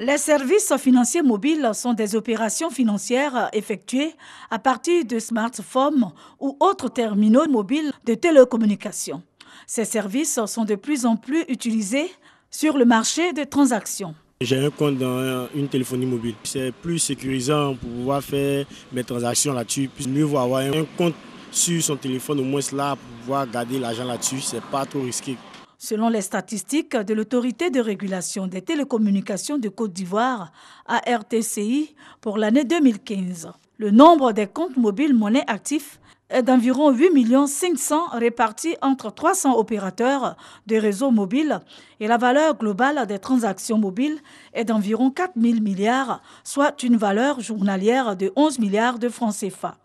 Les services financiers mobiles sont des opérations financières effectuées à partir de smartphones ou autres terminaux mobiles de télécommunications. Ces services sont de plus en plus utilisés sur le marché des transactions. J'ai un compte dans une téléphonie mobile. C'est plus sécurisant pour pouvoir faire mes transactions là-dessus. Puis mieux vaut avoir un compte sur son téléphone au moins là pour pouvoir garder l'argent là-dessus. C'est pas trop risqué. Selon les statistiques de l'Autorité de régulation des télécommunications de Côte d'Ivoire, ARTCI, pour l'année 2015, le nombre des comptes mobiles monnaie actifs est d'environ 8 500 000 répartis entre 300 opérateurs de réseaux mobiles et la valeur globale des transactions mobiles est d'environ 4 000 milliards, soit une valeur journalière de 11 milliards de francs CFA.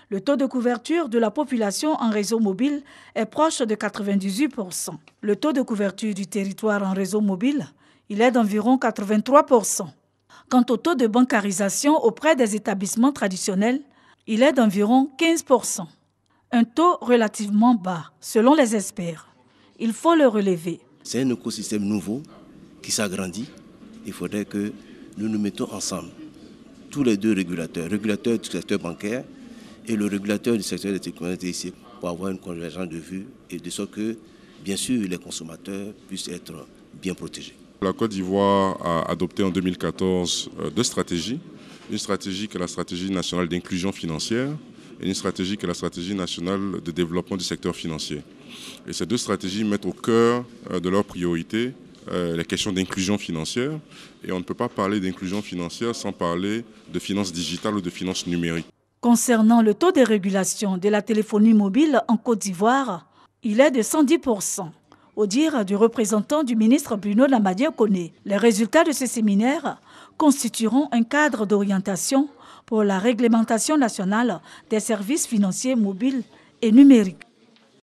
Le taux de couverture de la population en réseau mobile est proche de 98%. Le taux de couverture du territoire en réseau mobile, il est d'environ 83%. Quant au taux de bancarisation auprès des établissements traditionnels, il est d'environ 15%. Un taux relativement bas, selon les experts. Il faut le relever. C'est un écosystème nouveau qui s'agrandit. Il faudrait que nous nous mettons ensemble, tous les deux régulateurs du secteur bancaire et le régulateur du secteur des technologies ici, pour avoir une convergence de vues et de sorte que, bien sûr, les consommateurs puissent être bien protégés. La Côte d'Ivoire a adopté en 2014 deux stratégies. Une stratégie qui est la stratégie nationale d'inclusion financière et une stratégie qui est la stratégie nationale de développement du secteur financier. Et ces deux stratégies mettent au cœur de leurs priorités les questions d'inclusion financière. Et on ne peut pas parler d'inclusion financière sans parler de finances digitales ou de finances numériques. Concernant le taux de régulation de la téléphonie mobile en Côte d'Ivoire, il est de 110%. Au dire du représentant du ministre Bruno Lambadia Koné, les résultats de ce séminaire constitueront un cadre d'orientation pour la réglementation nationale des services financiers mobiles et numériques.